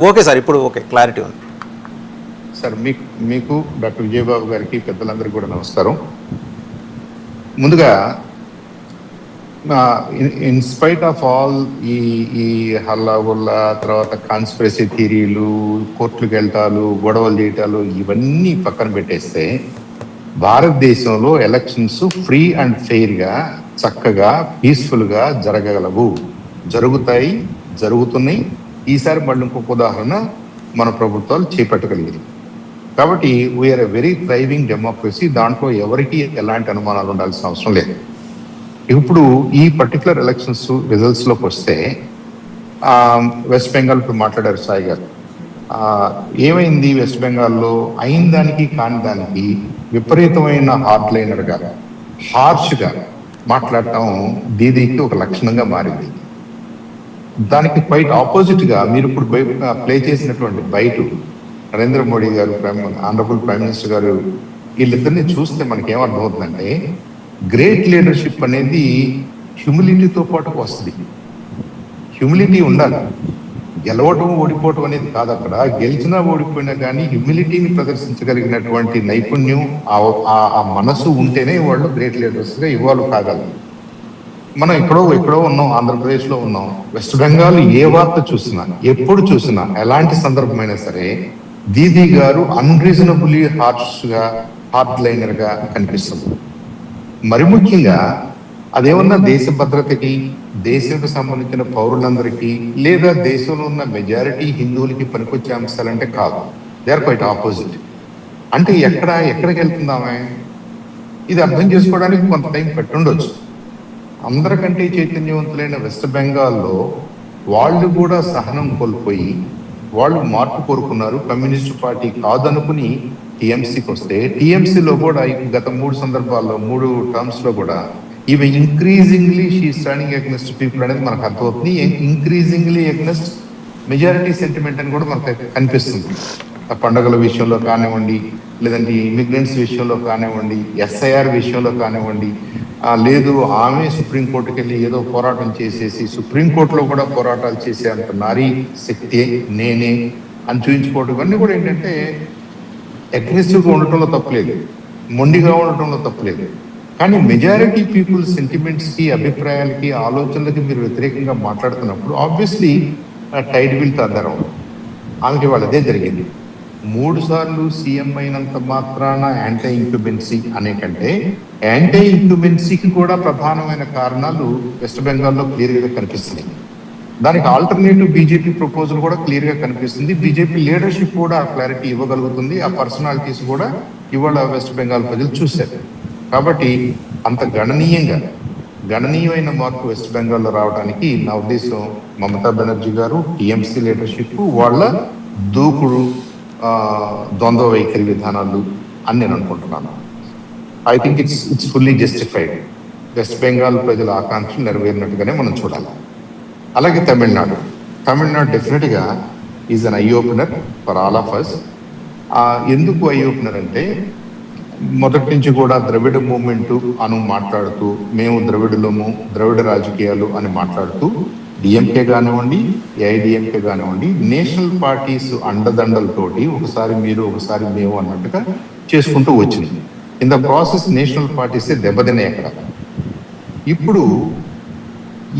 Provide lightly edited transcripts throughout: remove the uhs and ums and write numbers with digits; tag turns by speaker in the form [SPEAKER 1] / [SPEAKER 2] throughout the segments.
[SPEAKER 1] Okay sir, ఇప్పుడు okay, clarity ఉంది
[SPEAKER 2] sir. మీకు డాక్టర్ విజయబాబు గారికి పెద్దలందరికీ కూడా నమస్కారం. ముందుగా ఇన్స్పైట్ ఆఫ్ ఆల్ ఈ హల్లాగుల్లా, తర్వాత కాన్స్పిరసీ థియరీలు, కోర్టులకు వెళ్తాలు, గొడవలు చేయటాలు ఇవన్నీ పక్కన పెట్టేస్తే భారతదేశంలో ఎలక్షన్స్ ఫ్రీ అండ్ ఫెయిర్గా, చక్కగా, పీస్ఫుల్గా జరగగలవు, జరుగుతాయి, జరుగుతున్నాయి. ఈసారి మళ్ళీ ఇంకొక ఉదాహరణ మన ప్రభుత్వాలు చేపట్టగలిగింది. కాబట్టి we are a very thriving democracy. దాంట్లో ఎవరికి ఎలాంటి అనుమానాలు ఉండాల్సిన అవసరం లేదు. ఇప్పుడు ఈ పర్టికులర్ ఎలక్షన్స్ రిజల్ట్స్లోకి వస్తే వెస్ట్ బెంగాల్ ఇప్పుడు మాట్లాడారు సాయి గారు. ఏమైంది వెస్ట్ బెంగాల్లో? అయిన దానికి కాని దానికి విపరీతమైన హార్డ్లైనర్గా, హార్ష్గా మాట్లాడటం దీదీకి ఒక లక్షణంగా మారింది. దానికి క్వైట్ ఆపోజిట్గా మీరు ఇప్పుడు ప్లే చేసినటువంటి బయట నరేంద్ర మోడీ గారు, ఆనరబుల్ ప్రైమ్ మినిస్టర్ గారు, వీళ్ళిద్దరిని చూస్తే మనకి ఏమర్థమవుతుందంటే గ్రేట్ లీడర్షిప్ అనేది హ్యూమిలిటీతో పాటు వస్తుంది. హ్యూమిలిటీ ఉండాలి. గెలవటం, ఓడిపోవటం అనేది కాదు. అక్కడ గెలిచినా ఓడిపోయినా కానీ హ్యూమిలిటీని ప్రదర్శించగలిగినటువంటి నైపుణ్యం, ఆ మనసు ఉంటేనే వాళ్ళు గ్రేట్ లీడర్స్గా ఇవాల్వ్ కాగలరు. మనం ఎక్కడో ఉన్నాం, ఆంధ్రప్రదేశ్లో ఉన్నాం. వెస్ట్ బెంగాల్ ఏ వార్త చూసినా, ఎప్పుడు చూసినా, ఎలాంటి సందర్భమైనా సరే దీదీ గారు అన్రీజనబుల్లీ హార్ష్గా, హార్డ్ లైనర్గా కనిపిస్తుంది. మరి ముఖ్యంగా అదేమన్నా దేశ భద్రతకి, దేశానికి సంబంధించిన పౌరులందరికీ, లేదా దేశంలో ఉన్న మెజారిటీ హిందువులకి పనికొచ్చే అంశాలంటే కాదు. They are quite opposite. అంటే ఎక్కడికి వెళ్తుందామే? ఇది అర్థం చేసుకోవడానికి కొంత టైం పెట్టుండొచ్చు. అందరికంటే చైతన్యవంతులైన వెస్ట్ బెంగాల్లో వాళ్ళు కూడా సహనం కోల్పోయి వాళ్ళు మార్పు కోరుకున్నారు. కమ్యూనిస్ట్ పార్టీ కాదనుకుని టీఎంసీకి వస్తే, టీఎంసీలో కూడా గత 3 సందర్భాల్లో, 3 టర్మ్స్లో కూడా ఇవి increasingly she standing against people అనేది మనకు అర్థమవుతుంది. ఇంక్రీజింగ్లీ అగెన్స్ట్ మెజారిటీ సెంటిమెంట్ అని కూడా మనకు కనిపిస్తుంది. పండుగల విషయంలో కానివ్వండి, లేదంటే ఇమిగ్రెంట్స్ విషయంలో కానివ్వండి, ఎస్ఐఆర్ విషయంలో కానివ్వండి, లేదు ఆమె సుప్రీంకోర్టుకి వెళ్ళి ఏదో పోరాటం చేసేసి సుప్రీంకోర్టులో కూడా పోరాటాలు చేసే అంత నారీ శక్తి నేనే అని చూపించుకోవడం, ఇవన్నీ కూడా ఏంటంటే అగ్రెసివ్గా ఉండటంలో తప్పలేదు, మొండిగా ఉండటంలో తప్పలేదు. కానీ మెజారిటీ పీపుల్ సెంటిమెంట్స్కి, అభిప్రాయాలకి, ఆలోచనలకి మీరు వ్యతిరేకంగా మాట్లాడుతున్నప్పుడు ఆబ్వియస్లీ టైడ్ విల్ టర్న్. ఆమెకి వాళ్ళదే జరిగింది. 3 సార్లు సీఎం అయినంత మాత్రాన యాంటీ ఇంక్యుబెన్సీ అనే కంటే యాంటీ ఇంక్యుబెన్సీకి కూడా ప్రధానమైన కారణాలు వెస్ట్ బెంగాల్లో క్లియర్గా కనిపిస్తున్నాయి. దానికి ఆల్టర్నేటివ్ బీజేపీ ప్రపోజల్ కూడా క్లియర్గా కనిపిస్తుంది. బీజేపీ లీడర్షిప్ కూడా ఆ క్లారిటీ ఇవ్వగలుగుతుంది. ఆ పర్సనాలిటీస్ కూడా ఇవాళ వెస్ట్ బెంగాల్ ప్రజలు చూశారు. కాబట్టి అంత గణనీయమైన మార్పు వెస్ట్ బెంగాల్లో రావడానికి నా ఉద్దేశం మమతా బెనర్జీ గారు, టీఎంసీ లీడర్షిప్, వాళ్ళ దూకుడు, ద్వంద్వ వైఖరి విధానాలు అని నేను అనుకుంటున్నాను. I think it's fully justified. West Bengal ప్రజల ఆకాంక్షలు నెరవేరినట్టుగానే మనం చూడాలి. అలాగే తమిళనాడు డెఫినెట్గా is an eye opener for all of us. ఎందుకు ఐ ఓపెనర్ అంటే, మొదటి నుంచి కూడా ద్రవిడ మూవ్మెంట్ అని మాట్లాడుతూ, మేము ద్రవిడులము, ద్రవిడ రాజకీయాలు అని మాట్లాడుతూ డిఎంకే కానివ్వండి, ఏఐడిఎంకే కానివ్వండి, నేషనల్ పార్టీస్ అండదండలతోటి ఒకసారి మీరు ఒకసారి మేము అన్నట్టుగా చేసుకుంటూ వచ్చింది. ఇన్ ద ప్రాసెస్ నేషనల్ పార్టీసే దెబ్బతినే. అక్కడ ఇప్పుడు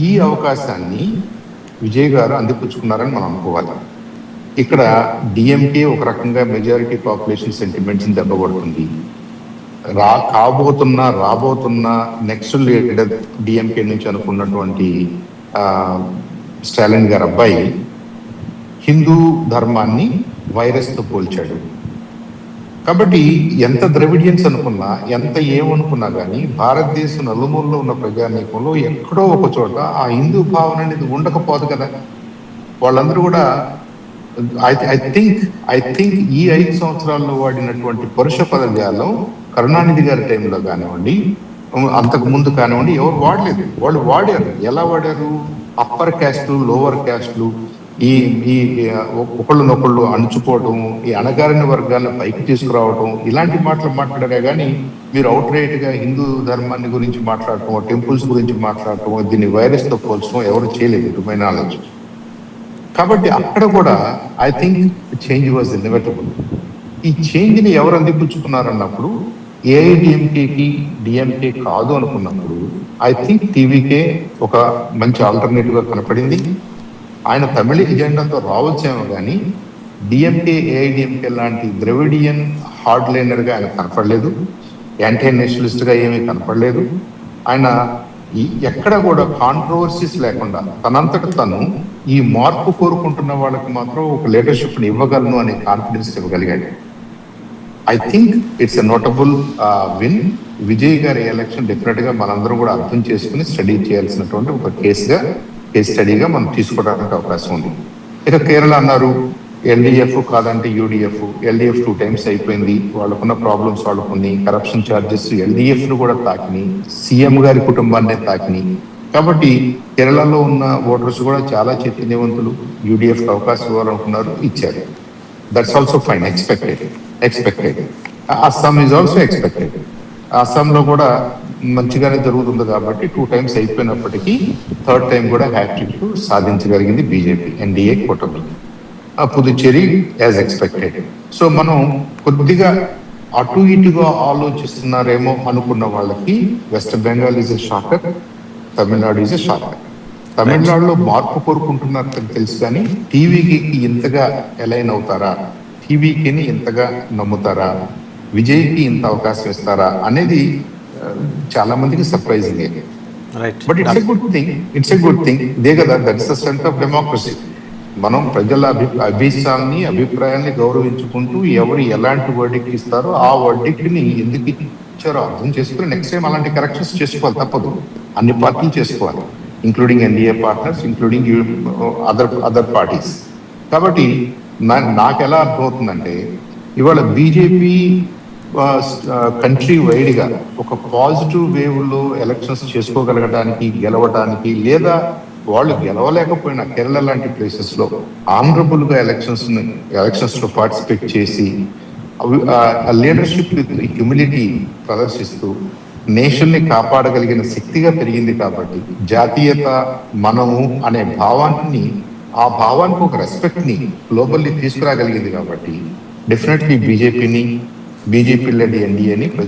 [SPEAKER 2] ఈ అవకాశాన్ని విజయ్ గారు అందిపుచ్చుకున్నారని మనం అనుకోవాలి. ఇక్కడ డిఎంకే ఒక రకంగా మెజారిటీ పాపులేషన్ సెంటిమెంట్స్ని దెబ్బకొడుతుంది. రాబోతున్న నెక్స్ట్ లీడర్ డిఎంకే నుంచి అనుకున్నటువంటి స్టాలిన్ గారి అబ్బాయి హిందూ ధర్మాన్ని వైరస్తో పోల్చాడు. కాబట్టి ఎంత ద్రవిడియన్స్ అనుకున్నా, ఎంత ఏమనుకున్నా కానీ భారతదేశం నలుమూలలో ఉన్న ప్రజానీకంలో ఎక్కడో ఒక చోట ఆ హిందూ భావన అనేది ఉండకపోదు కదా. వాళ్ళందరూ కూడా ఐ థింక్ ఈ 5 సంవత్సరాల్లో వాడినటువంటి పరుష పదజాలం కరుణానిధి గారి టైంలో కానివ్వండి, అంతకు ముందు కానివ్వండి, ఎవరు వాడలేదు. వాళ్ళు వాడారు. ఎలా వాడారు? అప్పర్ క్యాస్ట్లు, లోవర్ క్యాస్ట్లు, ఈ ఒకళ్ళనొకళ్ళు అణుచుకోవటం, ఈ అణగారిన వర్గాలను పైకి తీసుకురావటం, ఇలాంటి మాటలు మాట్లాడారే కానీ మీరు అవుట్ రైట్గా హిందూ ధర్మాన్ని గురించి మాట్లాడటం, టెంపుల్స్ గురించి మాట్లాడటం, దీన్ని వైరస్తో పోల్చడం ఎవరు చేయలేదు, టు మై నాలెడ్జ్. కాబట్టి అక్కడ కూడా I think change was inevitable. ఈ చేంజ్ ని ఎవరు అందిపుచ్చుకున్నారన్నప్పుడు ఏఐడిఎంకేకి డిఎంకే కాదు అనుకున్నప్పుడు ఐ థింక్ టీవీకే ఒక మంచి ఆల్టర్నేటివ్ గా కనపడింది. ఆయన తమిళ ఎజెండాతో రావచ్చేమో కానీ డిఎంకే ఏఐడిఎంకే లాంటి ద్రవిడియన్ హార్డ్ లైనర్ గా ఆయన కనపడలేదు, యాంటీ నేషనలిస్ట్ గా ఏమీ కనపడలేదు. ఆయన ఎక్కడ కూడా కాంట్రవర్సీస్ లేకుండా తనంతట తను ఈ మార్పు కోరుకుంటున్న వాళ్ళకి మాత్రం ఒక లీడర్షిప్ ని ఇవ్వగలను అనే కాన్ఫిడెన్స్ ఇవ్వగలిగాడు. I think it's a notable win. Vijay గారి ఎలక్షన్ డెఫినెట్ గా మనందరం కూడా అర్థం చేసుకుని స్టడీ చేయాల్సినటువంటి ఒక కేస్ స్టడీగా మనం తీసుకోవడానికి అవకాశం ఉంది. ఇక కేరళ అన్నారు ఎల్డిఎఫ్ కాదంటే యూడిఎఫ్. ఎల్డిఎఫ్ 2 times అయిపోయింది, వాళ్ళకున్న ప్రాబ్లమ్స్ వాళ్ళకున్నాయి, కరప్షన్ ఛార్జెస్ ఎల్డిఎఫ్ ను కూడా తాకినాయి, సీఎం గారి కుటుంబాన్నే తాకినాయి. కాబట్టి కేరళలో ఉన్న ఓటర్స్ కూడా చాలా చైతన్యవంతులు, యూడిఎఫ్ అవకాశం ఇవ్వాలనుకున్నారు, ఇచ్చారు. That's also fine, expected. Assam is also expected. అస్సాంలో కూడా మంచిగానే జరుగుతుంది కాబట్టి 2 times అయిపోయినప్పటికీ 3rd time కూడా హ్యాట్రిక్ సాధించగలిగింది బీజేపీ, ఎన్డీఏ కూటమి. Puducherry as expected. సో మనం కొద్దిగా అటు ఇటుగా ఆలోచిస్తున్నారేమో అనుకున్న వాళ్ళకి west Bengal is a shocker, Tamil Nadu is a shocker. తమిళనాడులో మార్పు కోరుకుంటున్నారు తెలుసు కానీ టీవీకి ఇంతగా ఎలైన్ అవుతారా, టీవీకి ఇంతగా నమ్ముతారా, విజయ్కి ఇంత అవకాశం ఇస్తారా అనేది చాలా మందికి surprising. But it's a good thing దే కదా, that's the strength of democracy. మనం ప్రజల అభిప్రాయాన్ని గౌరవించుకుంటూ ఎవరు ఎలాంటి వర్డిక్ట్ ఇస్తారో ఆ వర్డిక్ట్ ని ఎందుకు ఇచ్చారో అర్థం చేసుకుని నెక్స్ట్ టైం అలాంటి కరెక్షన్స్ చేసుకోవాలి, తప్పదు. అన్ని పార్టీలు చేసుకోవాలి, including NDA partners, including other parties. కాబట్టి నాకు ఎలా అర్థమవుతుందంటే ఇవాళ బీజేపీ కంట్రీ వైడ్ గా ఒక పాజిటివ్ వేవ్ లో ఎలక్షన్స్ చేసుకోగలగడానికి, గెలవడానికి, లేదా వాళ్ళు గెలవలేకపోయినా కేరళ లాంటి ప్లేసెస్ లో ఆనరబుల్ గా ఎలక్షన్స్ లో పార్టిసిపేట్ చేసి లీడర్షిప్ హ్యూమిలిటీ ప్రదర్శిస్తూ నేషన్ ని కాపాడగలిగిన శక్తిగా పెరిగింది. కాబట్టి జాతీయత, మనము అనే భావాన్ని, ఆ భావానికి ఒక రెస్పెక్ట్ ని గ్లోబల్లీ తీసుకురాగలిగింది. కాబట్టి డెఫినెట్లీ బీజేపీ లెడ్ ఎన్డీఏని ప్రజలు